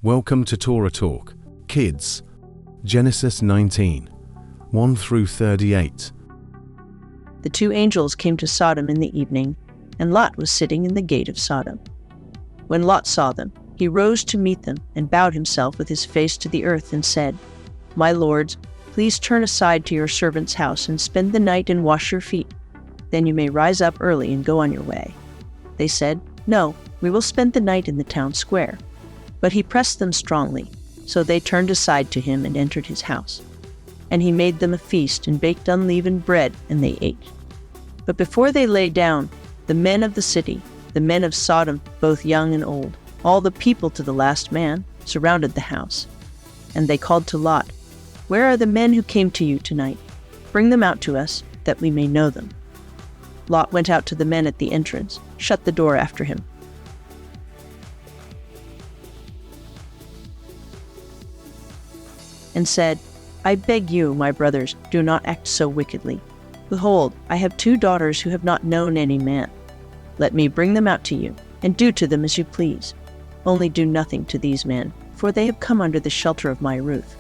Welcome to Torah Talk, Kids, Genesis 19, 1 through 38. The two angels came to Sodom in the evening, and Lot was sitting in the gate of Sodom. When Lot saw them, he rose to meet them and bowed himself with his face to the earth and said, "My lords, please turn aside to your servant's house and spend the night and wash your feet. Then you may rise up early and go on your way." They said, "No, we will spend the night in the town square." But he pressed them strongly, so they turned aside to him and entered his house. And he made them a feast and baked unleavened bread, and they ate. But before they lay down, the men of the city, the men of Sodom, both young and old, all the people to the last man, surrounded the house. And they called to Lot, "Where are the men who came to you tonight? Bring them out to us, that we may know them." Lot went out to the men at the entrance, shut the door after him, and said, "I beg you, my brothers, do not act so wickedly. Behold, I have 2 daughters who have not known any man. Let me bring them out to you, and do to them as you please. Only do nothing to these men, for they have come under the shelter of my roof."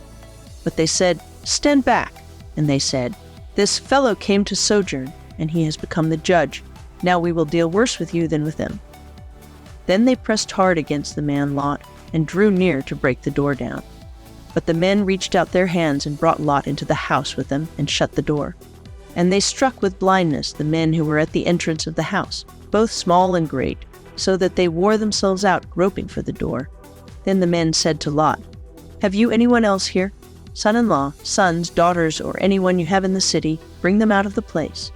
But they said, "Stand back." And they said, "This fellow came to sojourn, and he has become the judge. Now we will deal worse with you than with them." Then they pressed hard against the man Lot, and drew near to break the door down. But the men reached out their hands and brought Lot into the house with them and shut the door. And they struck with blindness the men who were at the entrance of the house, both small and great, so that they wore themselves out groping for the door. Then the men said to Lot, "Have you anyone else here? Son-in-law, sons, daughters, or anyone you have in the city, bring them out of the place.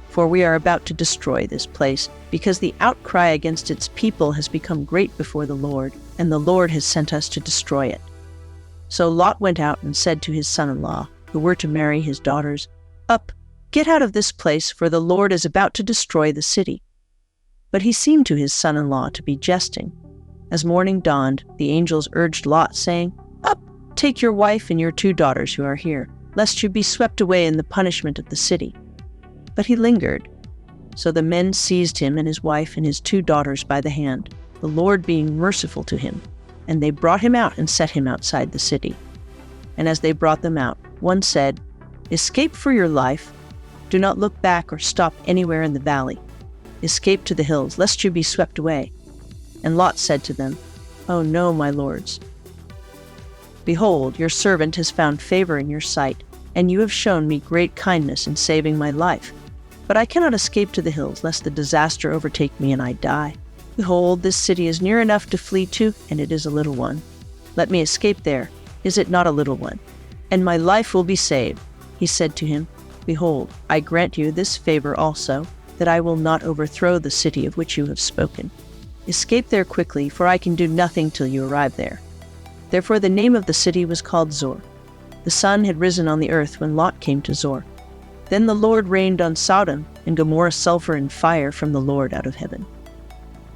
For we are about to destroy this place, because the outcry against its people has become great before the Lord, and the Lord has sent us to destroy it." So Lot went out and said to his son-in-law, who were to marry his daughters, "Up, get out of this place, for the Lord is about to destroy the city." But he seemed to his son-in-law to be jesting. As morning dawned, the angels urged Lot, saying, "Up, take your wife and your 2 daughters who are here, lest you be swept away in the punishment of the city." But he lingered. So the men seized him and his wife and his 2 daughters by the hand, the Lord being merciful to him, and they brought him out and set him outside the city. And as they brought them out, one said, "Escape for your life. Do not look back or stop anywhere in the valley. Escape to the hills, lest you be swept away." And Lot said to them, "Oh no, my lords. Behold, your servant has found favor in your sight, and you have shown me great kindness in saving my life. But I cannot escape to the hills, lest the disaster overtake me and I die. Behold, this city is near enough to flee to, and it is a little one. Let me escape there. Is it not a little one? And my life will be saved." He said to him, "Behold, I grant you this favor also, that I will not overthrow the city of which you have spoken. Escape there quickly, for I can do nothing till you arrive there." Therefore the name of the city was called Zor. The sun had risen on the earth when Lot came to Zor. Then the Lord rained on Sodom and Gomorrah sulfur and fire from the Lord out of heaven.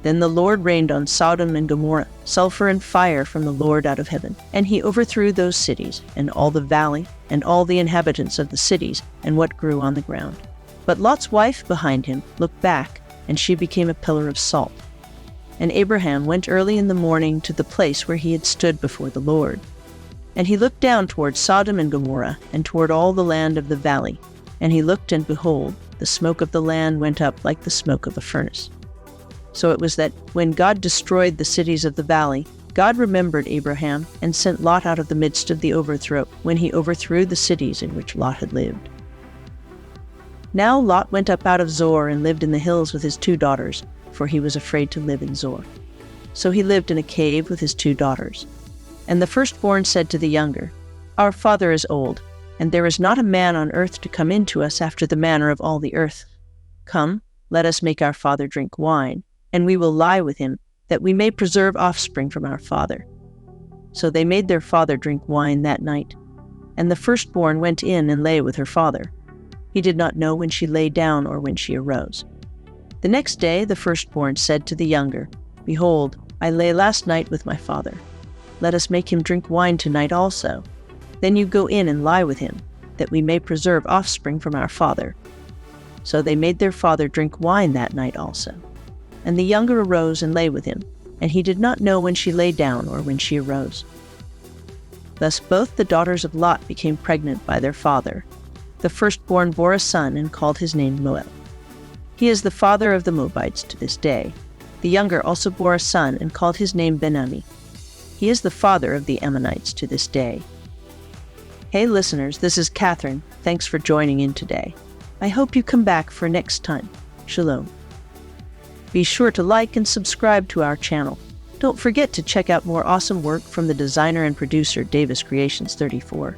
Then the Lord rained on Sodom and Gomorrah sulfur and fire from the Lord out of heaven. And he overthrew those cities, and all the valley, and all the inhabitants of the cities, and what grew on the ground. But Lot's wife behind him looked back, and she became a pillar of salt. And Abraham went early in the morning to the place where he had stood before the Lord. And he looked down toward Sodom and Gomorrah, and toward all the land of the valley. And he looked, and behold, the smoke of the land went up like the smoke of a furnace. So it was that when God destroyed the cities of the valley, God remembered Abraham, and sent Lot out of the midst of the overthrow, when he overthrew the cities in which Lot had lived. Now Lot went up out of Zor and lived in the hills with his 2 daughters, for he was afraid to live in Zor. So he lived in a cave with his 2 daughters. And the firstborn said to the younger, "Our father is old, and there is not a man on earth to come in to us after the manner of all the earth. Come, let us make our father drink wine, and we will lie with him, that we may preserve offspring from our father." So they made their father drink wine that night. And the firstborn went in and lay with her father. He did not know when she lay down or when she arose. The next day the firstborn said to the younger, "Behold, I lay last night with my father. Let us make him drink wine tonight also. Then you go in and lie with him, that we may preserve offspring from our father." So they made their father drink wine that night also. And the younger arose and lay with him, and he did not know when she lay down or when she arose. Thus both the daughters of Lot became pregnant by their father. The firstborn bore a son and called his name Moab. He is the father of the Moabites to this day. The younger also bore a son and called his name Ben-Ami. He is the father of the Ammonites to this day. Hey listeners, this is Catherine. Thanks for joining in today. I hope you come back for next time. Shalom. Be sure to like and subscribe to our channel. Don't forget to check out more awesome work from the designer and producer Davis Creations 34.